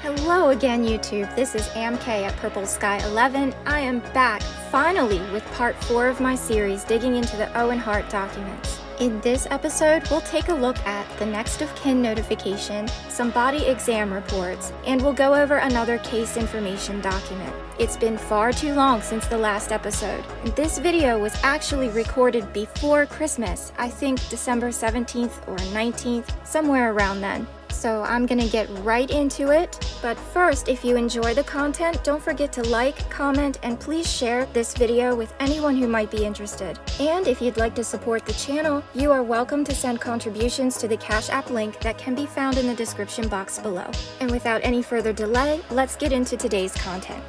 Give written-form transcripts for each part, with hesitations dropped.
Hello again, YouTube. This is AmKay at Purple Sky 11. I am back, finally, with part 4 of my series, digging into the Owen Hart documents. In this episode, we'll take a look at the next of kin notification, some body exam reports, and we'll go over another case information document. It's been far too long since the last episode. This video was actually recorded before Christmas, I think December 17th or 19th, somewhere around then. So I'm gonna get right into it, but first, if you enjoy the content, don't forget to like, comment, and please share this video with anyone who might be interested. And if you'd like to support the channel, you are welcome to send contributions to the Cash App link that can be found in the description box below. And without any further delay, let's get into today's content.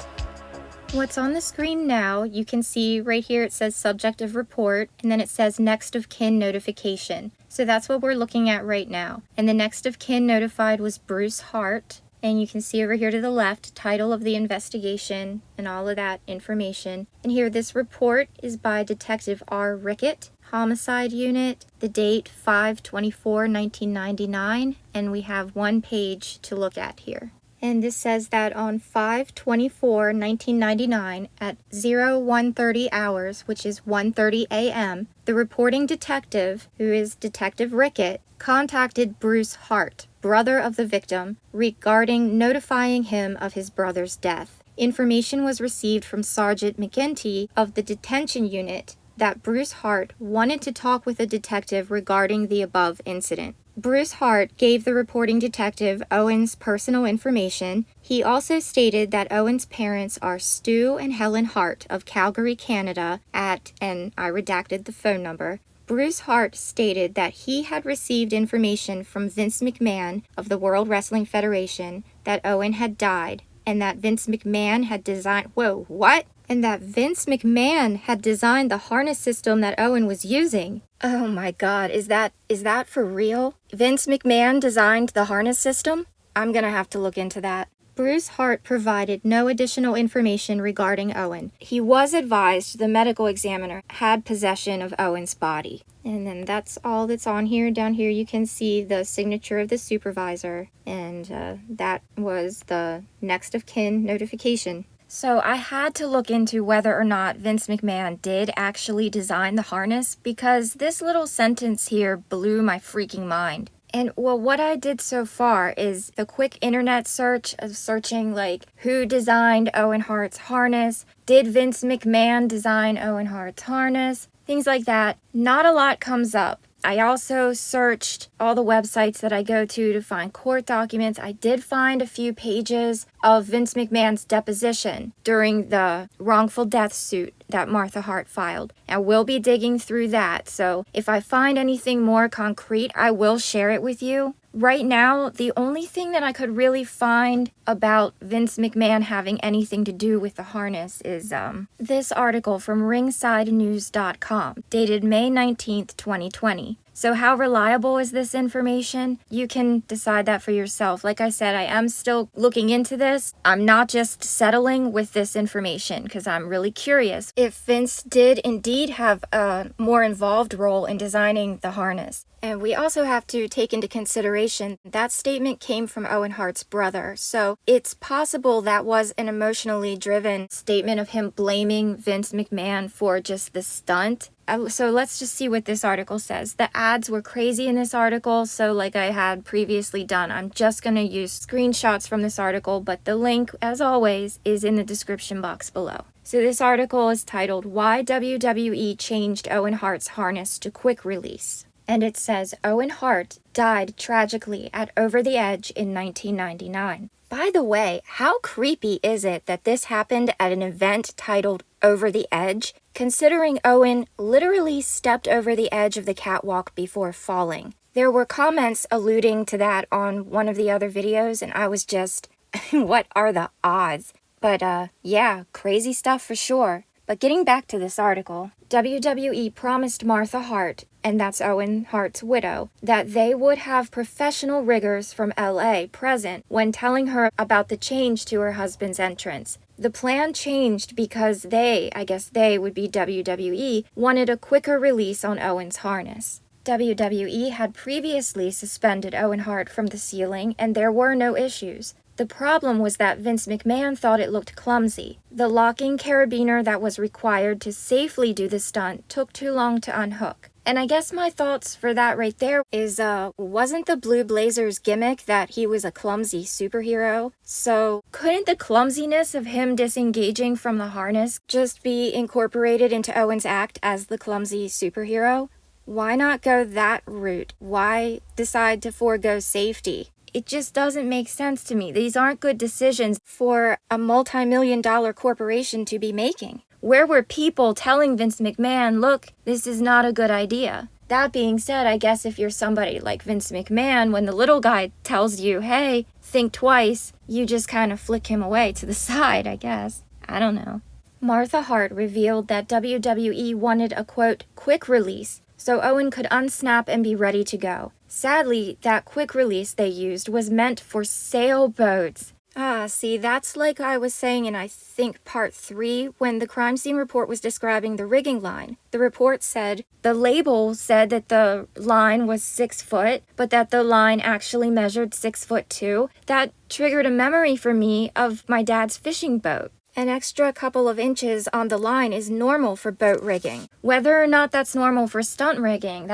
What's on the screen now, you can see right here it says subject of report, and then it says next of kin notification. So that's what we're looking at right now. And the next of kin notified was Bruce Hart. And you can see over here to the left, title of the investigation and all of that information. And here this report is by Detective R. Rickett, Homicide Unit, the date 5/24/1999, and we have one page to look at here. And this says that on 5/24/1999 at 0130 hours, which is 1:30 a.m., the reporting detective, who is Detective Rickett, contacted Bruce Hart, brother of the victim, regarding notifying him of his brother's death. Information was received from Sergeant McGinty of the detention unit that Bruce Hart wanted to talk with a detective regarding the above incident. Bruce Hart gave the reporting detective Owen's personal information. He also stated that Owen's parents are Stu and Helen Hart of Calgary, Canada at, and I redacted the phone number. Bruce Hart stated that he had received information from Vince McMahon of the World Wrestling Federation that Owen had died, and that Vince McMahon had designed, And that Vince McMahon had designed the harness system that Owen was using. Oh my god, is that for real? Vince McMahon designed the harness system? I'm gonna have to look into that. Bruce Hart provided no additional information regarding Owen. He was advised the medical examiner had possession of Owen's body. And then that's all that's on here. Down here you can see the signature of the supervisor, and that was the next of kin notification. So I had to look into whether or not Vince McMahon did actually design the harness, because this little sentence here blew my freaking mind. And well, what I did so far is the quick internet search of searching like who designed Owen Hart's harness, did Vince McMahon design Owen Hart's harness, things like that. Not a lot comes up. I also searched all the websites that I go to find court documents. I did find a few pages of Vince McMahon's deposition during the wrongful death suit that Martha Hart filed. I will be digging through that, so if I find anything more concrete, I will share it with you. Right now, the only thing that I could really find about Vince McMahon having anything to do with the harness is this article from ringsidenews.com, dated May 19th, 2020. So how reliable is this information? You can decide that for yourself. Like I said, I am still looking into this. I'm not just settling with this information because I'm really curious if Vince did indeed have a more involved role in designing the harness. And we also have to take into consideration that statement came from Owen Hart's brother. So it's possible that was an emotionally driven statement of him blaming Vince McMahon for just the stunt. So let's just see what this article says. The ads were crazy in this article, so like I had previously done, I'm just going to use screenshots from this article, but the link, as always, is in the description box below. So this article is titled, Why WWE Changed Owen Hart's Harness to Quick Release. And it says, Owen Hart died tragically at Over the Edge in 1999. By the way, how creepy is it that this happened at an event titled Over the Edge, considering Owen literally stepped over the edge of the catwalk before falling? There were comments alluding to that on one of the other videos, and I was just, what are the odds? But yeah, crazy stuff for sure. But getting back to this article, WWE promised Martha Hart, and that's Owen Hart's widow, that they would have professional riggers from LA present when telling her about the change to her husband's entrance. The plan changed because they would be WWE, wanted a quicker release on Owen's harness. WWE had previously suspended Owen Hart from the ceiling, and there were no issues. The problem was that Vince McMahon thought it looked clumsy. The locking carabiner that was required to safely do the stunt took too long to unhook. And I guess my thoughts for that right there is, wasn't the Blue Blazer's gimmick that he was a clumsy superhero? So couldn't the clumsiness of him disengaging from the harness just be incorporated into Owen's act as the clumsy superhero? Why not go that route? Why decide to forego safety? It just doesn't make sense to me. These aren't good decisions for a multi-million-dollar corporation to be making. Where were people telling Vince McMahon, look, this is not a good idea? That being said, I guess if you're somebody like Vince McMahon, when the little guy tells you, hey, think twice, you just kind of flick him away to the side, I guess. I don't know. Martha Hart revealed that WWE wanted a, quote, quick release, so Owen could unsnap and be ready to go. Sadly, that quick release they used was meant for sailboats. See, that's like I was saying in, I think, part 3, when the crime scene report was describing the rigging line. The report said, the label said that the line was 6 foot, but that the line actually measured 6 foot 2. That triggered a memory for me of my dad's fishing boat. An extra couple of inches on the line is normal for boat rigging. Whether or not that's normal for stunt rigging,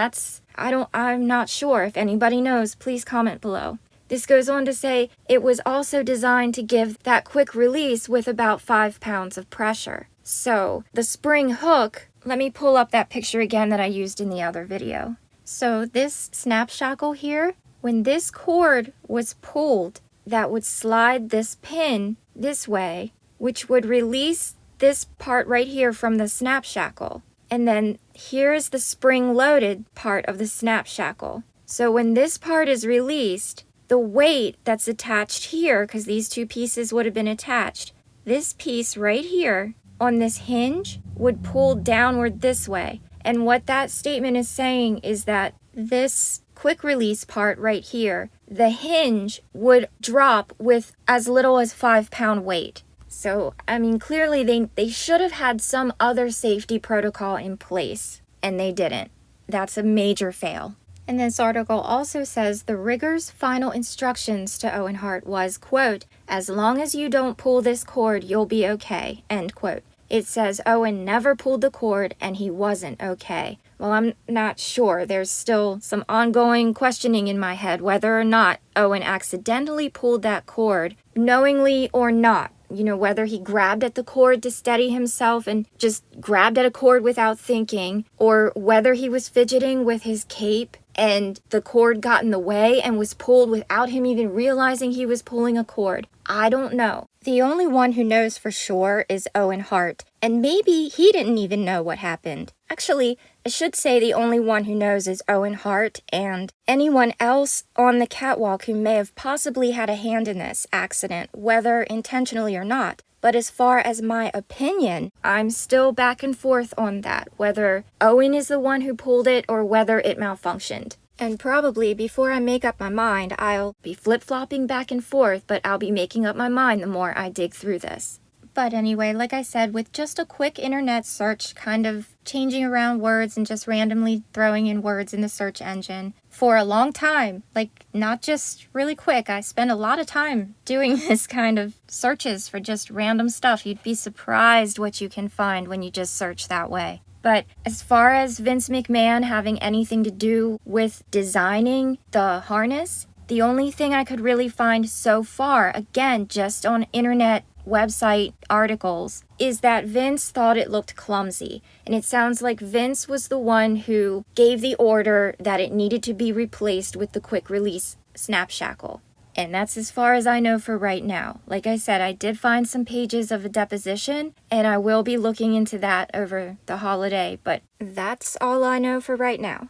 I'm not sure. If anybody knows, please comment below. This goes on to say it was also designed to give that quick release with about 5 pounds of pressure. So the spring hook, let me pull up that picture again that I used in the other video. So this snap shackle here, when this cord was pulled, that would slide this pin this way, which would release this part right here from the snap shackle. And then here's the spring-loaded part of the snap shackle. So when this part is released, the weight that's attached here, because these two pieces would have been attached, this piece right here on this hinge would pull downward this way. And what that statement is saying is that this quick release part right here, the hinge would drop with as little as 5 pound weight. So, I mean, clearly they should have had some other safety protocol in place, and they didn't. That's a major fail. And this article also says the rigger's final instructions to Owen Hart was, quote, as long as you don't pull this cord, you'll be okay, end quote. It says Owen never pulled the cord and he wasn't okay. Well, I'm not sure. There's still some ongoing questioning in my head whether or not Owen accidentally pulled that cord, knowingly or not. You know, whether he grabbed at the cord to steady himself and just grabbed at a cord without thinking, or whether he was fidgeting with his cape and the cord got in the way and was pulled without him even realizing he was pulling a cord. I don't know. The only one who knows for sure is Owen Hart, and maybe he didn't even know what happened. Actually, I should say the only one who knows is Owen Hart and anyone else on the catwalk who may have possibly had a hand in this accident, whether intentionally or not. But as far as my opinion, I'm still back and forth on that, whether Owen is the one who pulled it or whether it malfunctioned. And probably before I make up my mind, I'll be flip-flopping back and forth, but I'll be making up my mind the more I dig through this. But anyway, like I said, with just a quick internet search, kind of changing around words and just randomly throwing in words in the search engine for a long time, like not just really quick. I spent a lot of time doing this kind of searches for just random stuff. You'd be surprised what you can find when you just search that way. But as far as Vince McMahon having anything to do with designing the harness, the only thing I could really find so far, again, just on internet website articles, is that Vince thought it looked clumsy. And it sounds like Vince was the one who gave the order that it needed to be replaced with the quick release snap shackle. And that's as far as I know for right now. Like I said, I did find some pages of a deposition, and I will be looking into that over the holiday, but that's all I know for right now.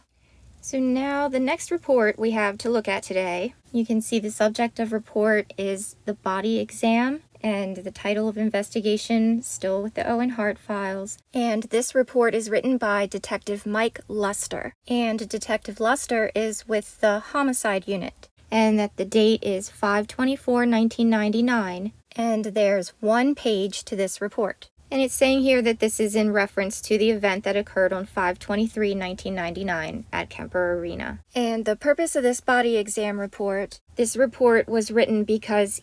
So now the next report we have to look at today, you can see the subject of report is the body exam, and the title of investigation still with the Owen Hart files. And this report is written by Detective Mike Luster. And Detective Luster is with the homicide unit. And that the date is 5/24/1999. And there's one page to this report. And it's saying here that this is in reference to the event that occurred on 5/23/1999 at Kemper Arena. And the purpose of this body exam report, this report was written because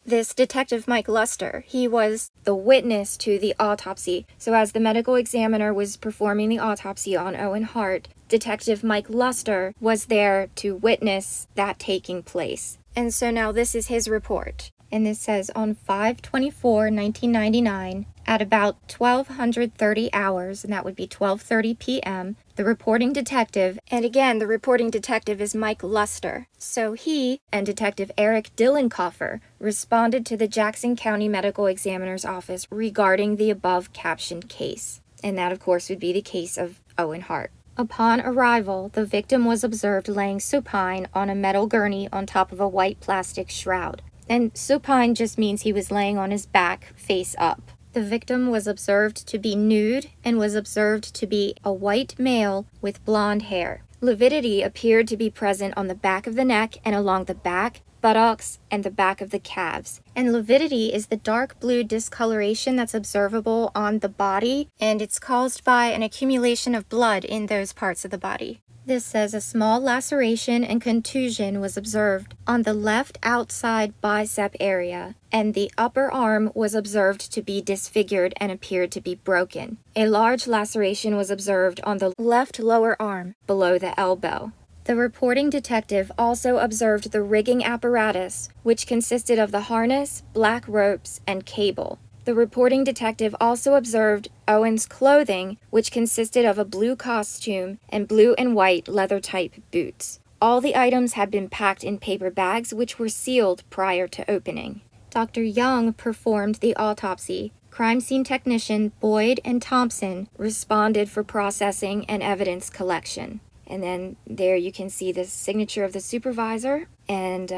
this detective Mike Luster, he was the witness to the autopsy. So as the medical examiner was performing the autopsy on Owen Hart, Detective Mike Luster was there to witness that taking place. And so now this is his report. And this says on 5/24/1999, at about 1230 hours, and that would be 12:30 p.m., the reporting detective, and again, the reporting detective is Mike Luster. So he and Detective Eric Dillenkoffer responded to the Jackson County Medical Examiner's Office regarding the above captioned case. And that, of course, would be the case of Owen Hart. Upon arrival, the victim was observed laying supine on a metal gurney on top of a white plastic shroud. And supine just means he was laying on his back, face up. The victim was observed to be nude and was observed to be a white male with blonde hair. Lividity appeared to be present on the back of the neck and along the back, buttocks, and the back of the calves. And lividity is the dark blue discoloration that's observable on the body, and it's caused by an accumulation of blood in those parts of the body. This says a small laceration and contusion was observed on the left outside bicep area, and the upper arm was observed to be disfigured and appeared to be broken. A large laceration was observed on the left lower arm, below the elbow. The reporting detective also observed the rigging apparatus, which consisted of the harness, black ropes, and cable. The reporting detective also observed Owen's clothing, which consisted of a blue costume and blue and white leather-type boots. All the items had been packed in paper bags, which were sealed prior to opening. Dr. Young performed the autopsy. Crime scene technician Boyd and Thompson responded for processing and evidence collection. And then there you can see the signature of the supervisor, and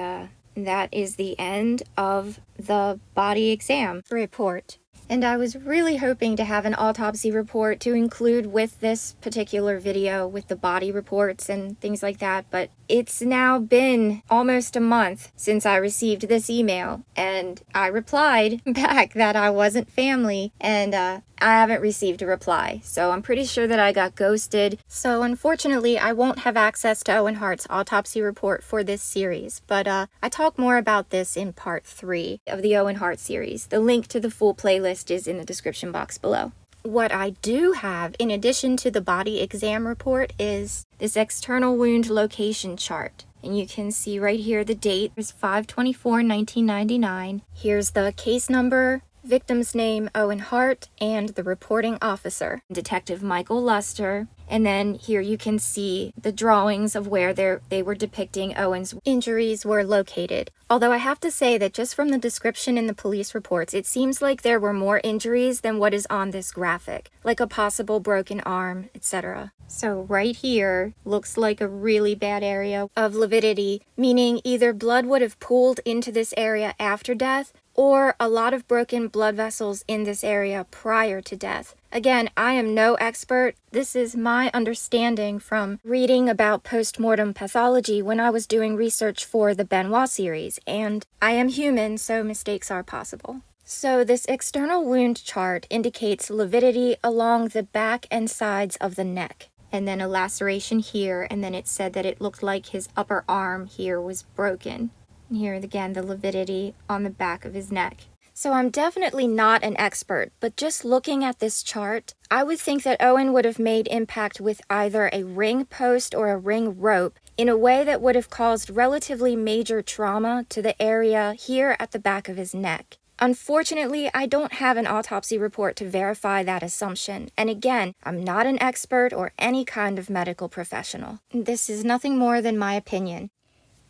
that is the end of the body exam report. And I was really hoping to have an autopsy report to include with this particular video with the body reports and things like that, but it's now been almost a month since I received this email, and I replied back that I wasn't family, and I haven't received a reply, so I'm pretty sure that I got ghosted. So unfortunately, I won't have access to Owen Hart's autopsy report for this series, but I talk more about this in part 3 of the Owen Hart series. The link to the full playlist is in the description box below. What I do have, in addition to the body exam report, is this external wound location chart. And you can see right here the date is 5/24/1999. Here's the case number, victim's name, Owen Hart, and the reporting officer, Detective Michael Luster. And then here you can see the drawings of where they were depicting Owen's injuries were located. Although I have to say that just from the description in the police reports, it seems like there were more injuries than what is on this graphic, like a possible broken arm, etc. So right here looks like a really bad area of lividity, meaning either blood would have pooled into this area after death, or a lot of broken blood vessels in this area prior to death. Again, I am no expert. This is my understanding from reading about post-mortem pathology when I was doing research for the Benoit series, and I am human, so mistakes are possible. So this external wound chart indicates lividity along the back and sides of the neck, and then a laceration here, and then it said that it looked like his upper arm here was broken. And here again, the lividity on the back of his neck. So I'm definitely not an expert, but just looking at this chart, I would think that Owen would have made impact with either a ring post or a ring rope in a way that would have caused relatively major trauma to the area here at the back of his neck. Unfortunately, I don't have an autopsy report to verify that assumption, and again, I'm not an expert or any kind of medical professional. This is nothing more than my opinion.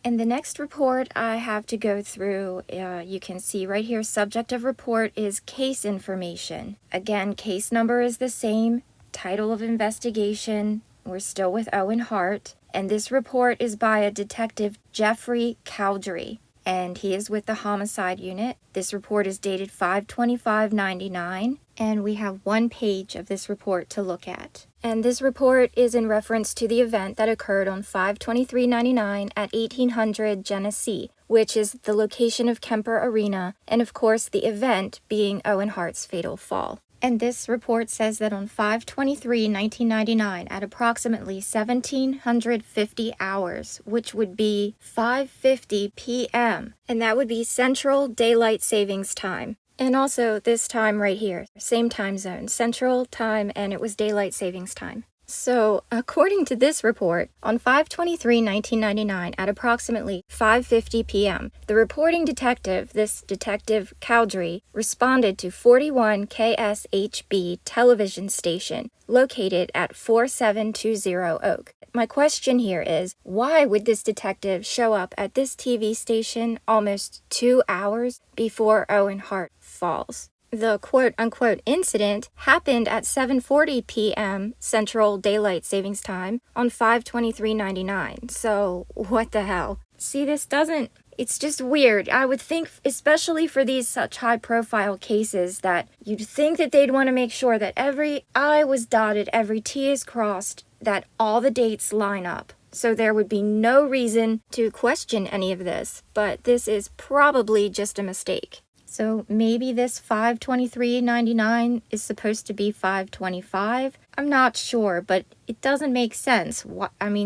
And the next report I have to go through, you can see right here, subject of report is case information. Again, case number is the same, title of investigation, we're still with Owen Hart, and this report is by a detective Jeffrey Cowdery, and he is with the homicide unit. This report is dated 5/25/99, and we have 1 page of this report to look at. And this report is in reference to the event that occurred on 5/23/99 at 1800 Genesee, which is the location of Kemper Arena, and of course the event being Owen Hart's fatal fall. And this report says that on 5/23/1999, at approximately 1750 hours, which would be 5:50 p.m., and that would be Central Daylight Savings Time. And also this time right here, same time zone, Central Time, and it was Daylight Savings Time. So, according to this report, on 5/23/1999 at approximately 5:50 p.m., the reporting detective, this Detective Cowdery, responded to 41 KSHB television station located at 4720 Oak. My question here is, why would this detective show up at this TV station almost 2 hours before Owen Hart falls? The quote-unquote incident happened at 7:40 p.m. Central Daylight Savings Time on 5/23/99. So, what the hell? See, it's just weird. I would think, especially for these such high-profile cases, that you'd think that they'd want to make sure that every I was dotted, every T is crossed, that all the dates line up. So there would be no reason to question any of this, but this is probably just a mistake. So maybe this 5/23/99 is supposed to be 5/25? I'm not sure, but it doesn't make sense.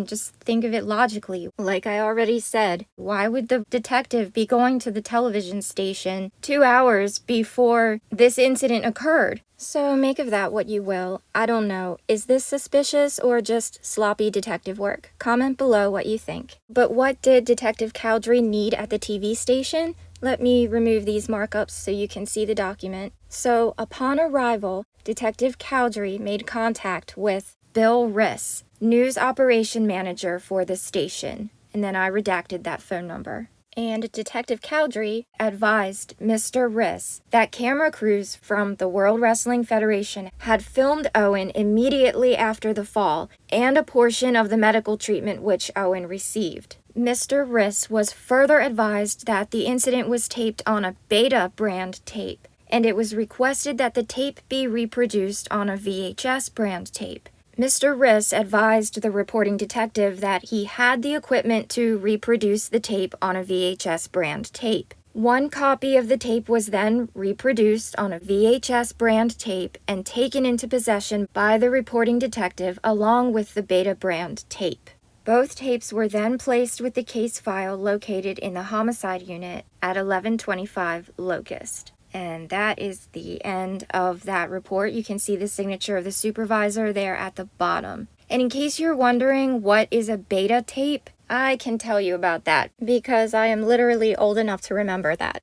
Just think of it logically. Like I already said, why would the detective be going to the television station 2 hours before this incident occurred? So make of that what you will. I don't know. Is this suspicious or just sloppy detective work? Comment below what you think. But what did Detective Cowdery need at the TV station? Let me remove these markups so you can see the document. So, upon arrival, Detective Cowdery made contact with Bill Riss, news operation manager for the station. And then I redacted that phone number. And Detective Cowdery advised Mr. Riss that camera crews from the World Wrestling Federation had filmed Owen immediately after the fall and a portion of the medical treatment which Owen received. Mr. Riss was further advised that the incident was taped on a Beta brand tape, and it was requested that the tape be reproduced on a VHS brand tape. Mr. Riss advised the reporting detective that he had the equipment to reproduce the tape on a VHS brand tape. One copy of the tape was then reproduced on a VHS brand tape and taken into possession by the reporting detective along with the Beta brand tape. Both tapes were then placed with the case file located in the homicide unit at 1125 Locust. And that is the end of that report. You can see the signature of the supervisor there at the bottom. And in case you're wondering what is a Beta tape, I can tell you about that because I am literally old enough to remember that.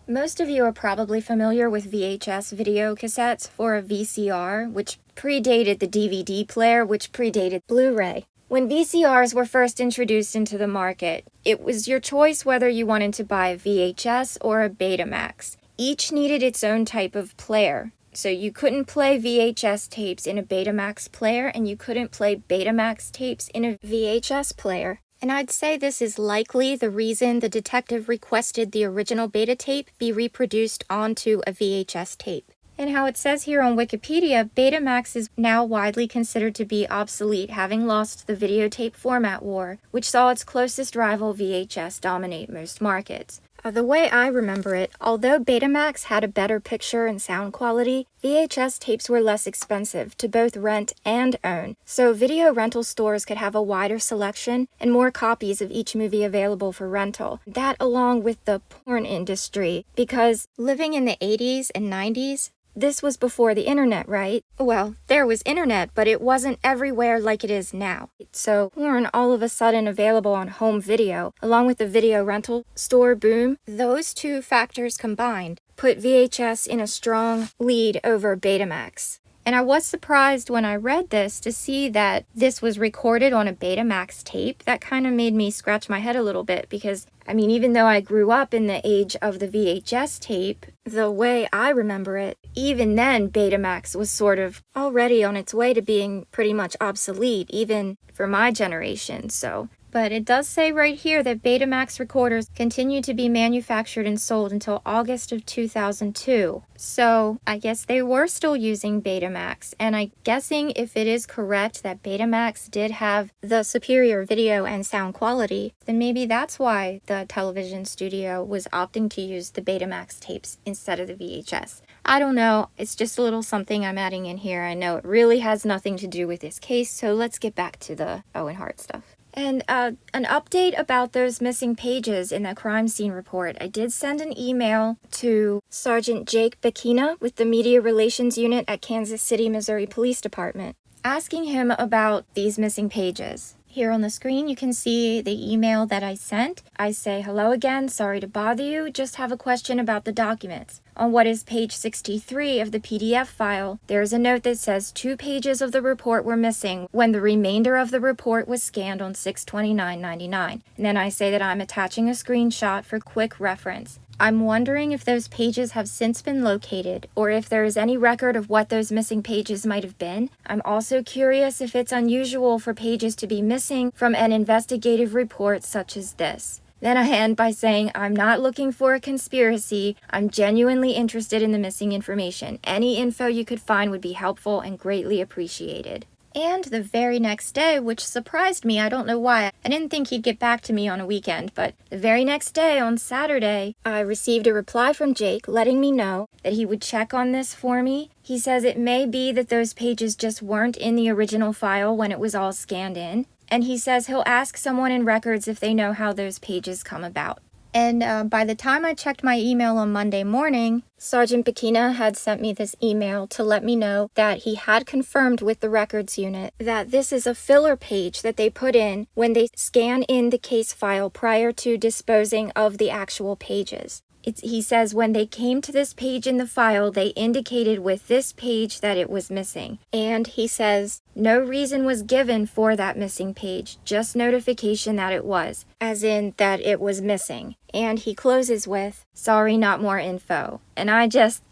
Most of you are probably familiar with VHS video cassettes or a VCR, which predated the DVD player, which predated Blu-ray. When VCRs were first introduced into the market, it was your choice whether you wanted to buy a VHS or a Betamax. Each needed its own type of player, so you couldn't play VHS tapes in a Betamax player, and you couldn't play Betamax tapes in a VHS player. And I'd say this is likely the reason the detective requested the original Beta tape be reproduced onto a VHS tape. And how it says here on Wikipedia, Betamax is now widely considered to be obsolete, having lost the videotape format war, which saw its closest rival VHS dominate most markets. The way I remember it, although Betamax had a better picture and sound quality, VHS tapes were less expensive to both rent and own, so video rental stores could have a wider selection and more copies of each movie available for rental. That along with the porn industry, because living in the 80s and 90s, this was before the internet, right? Well, there was internet, but it wasn't everywhere like it is now. So porn all of a sudden available on home video, along with the video rental store boom, those two factors combined put VHS in a strong lead over Betamax. And I was surprised when I read this to see that this was recorded on a Betamax tape. That kind of made me scratch my head a little bit because, even though I grew up in the age of the VHS tape, the way I remember it, even then Betamax was sort of already on its way to being pretty much obsolete, even for my generation. So But it does say right here that Betamax recorders continue to be manufactured and sold until August of 2002. So I guess they were still using Betamax, and I'm guessing if it is correct that Betamax did have the superior video and sound quality, then maybe that's why the television studio was opting to use the Betamax tapes instead of the VHS. I don't know, it's just a little something I'm adding in here. I know it really has nothing to do with this case, so let's get back to the Owen Hart stuff. And an update about those missing pages in the crime scene report. I did send an email to Sergeant Jake Bakina with the Media Relations Unit at Kansas City, Missouri Police Department, asking him about these missing pages. Here on the screen, you can see the email that I sent. I say, "Hello again, sorry to bother you, just have a question about the documents. On what is page 63 of the PDF file, there is a note that says 2 pages of the report were missing when the remainder of the report was scanned on 6/29/99. And then I say that I'm attaching a screenshot for quick reference. I'm wondering if those pages have since been located, or if there is any record of what those missing pages might have been. I'm also curious if it's unusual for pages to be missing from an investigative report such as this." Then I end by saying, "I'm not looking for a conspiracy. I'm genuinely interested in the missing information. Any info you could find would be helpful and greatly appreciated." And the very next day, which surprised me, I don't know why, I didn't think he'd get back to me on a weekend, but the very next day, on Saturday, I received a reply from Jake letting me know that he would check on this for me. He says it may be that those pages just weren't in the original file when it was all scanned in, and he says he'll ask someone in records if they know how those pages come about. And by the time I checked my email on Monday morning, Sergeant Bakina had sent me this email to let me know that he had confirmed with the records unit that this is a filler page that they put in when they scan in the case file prior to disposing of the actual pages. He says when they came to this page in the file, they indicated with this page that it was missing. And he says no reason was given for that missing page, just notification that it was, as in that it was missing. And he closes with, "Sorry, not more info." And I just,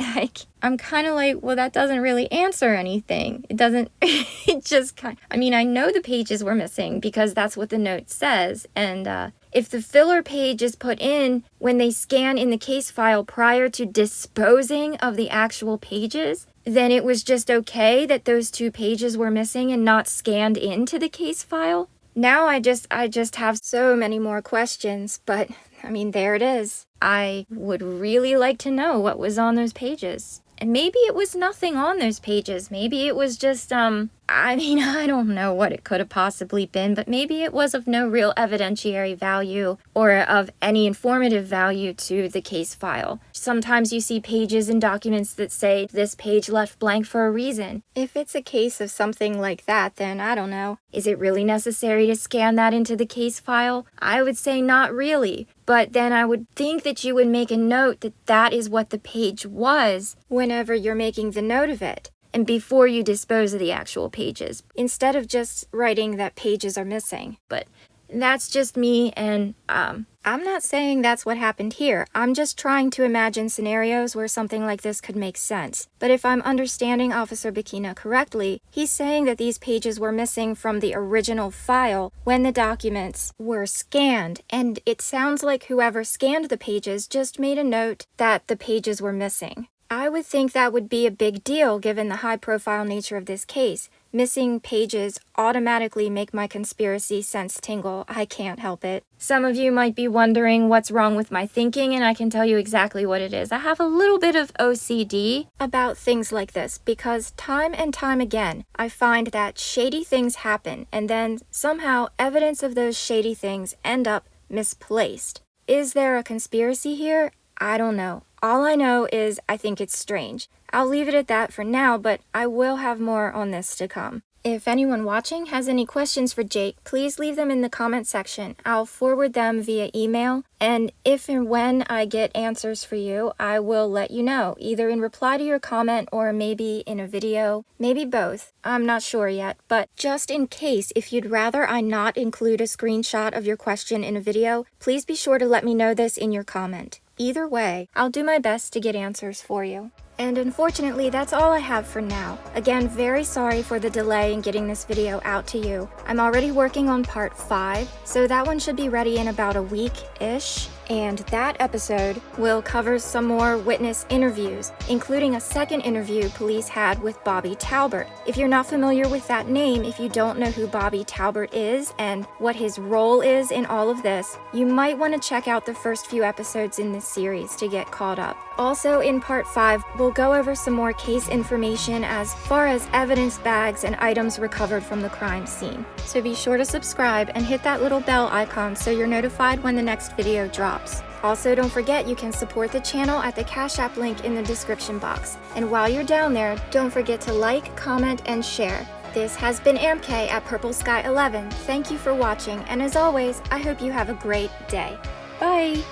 I'm kind of like, well, that doesn't really answer anything. It doesn't, it just I mean, I know the pages were missing because that's what the note says. And if the filler page is put in when they scan in the case file prior to disposing of the actual pages, then it was just okay that those 2 pages were missing and not scanned into the case file. Now I just have so many more questions, but I mean, there it is. I would really like to know what was on those pages. And maybe it was nothing on those pages. Maybe it was just, I mean, I don't know what it could have possibly been, but maybe it was of no real evidentiary value or of any informative value to the case file. Sometimes you see pages in documents that say this page left blank for a reason. If it's a case of something like that, then I don't know. Is it really necessary to scan that into the case file? I would say not really. But then I would think that you would make a note that that is what the page was whenever you're making the note of it, and before you dispose of the actual pages, instead of just writing that pages are missing. But that's just me, and I'm not saying that's what happened here. I'm just trying to imagine scenarios where something like this could make sense. But if I'm understanding Officer Bakina correctly, he's saying that these pages were missing from the original file when the documents were scanned, and it sounds like whoever scanned the pages just made a note that the pages were missing. I would think that would be a big deal given the high-profile nature of this case. Missing pages automatically make my conspiracy sense tingle. I can't help it. Some of you might be wondering what's wrong with my thinking, and I can tell you exactly what it is. I have a little bit of OCD about things like this because time and time again, I find that shady things happen, and then somehow evidence of those shady things end up misplaced. Is there a conspiracy here? I don't know. All I know is I think it's strange. I'll leave it at that for now, but I will have more on this to come. If anyone watching has any questions for Jake, please leave them in the comment section. I'll forward them via email, and if and when I get answers for you, I will let you know, either in reply to your comment or maybe in a video, maybe both. I'm not sure yet, but just in case, if you'd rather I not include a screenshot of your question in a video, please be sure to let me know this in your comment. Either way, I'll do my best to get answers for you. And unfortunately, that's all I have for now. Again, very sorry for the delay in getting this video out to you. I'm already working on part 5, so that one should be ready in about a week-ish. And that episode will cover some more witness interviews, including a second interview police had with Bobby Talbert. If you're not familiar with that name, if you don't know who Bobby Talbert is and what his role is in all of this, you might want to check out the first few episodes in this series to get caught up. Also, in part 5, we'll go over some more case information as far as evidence bags and items recovered from the crime scene. So be sure to subscribe and hit that little bell icon so you're notified when the next video drops. Also, don't forget you can support the channel at the Cash App link in the description box. And while you're down there, don't forget to like, comment, and share. This has been AmKay at Purple Sky 11. Thank you for watching, and as always, I hope you have a great day. Bye!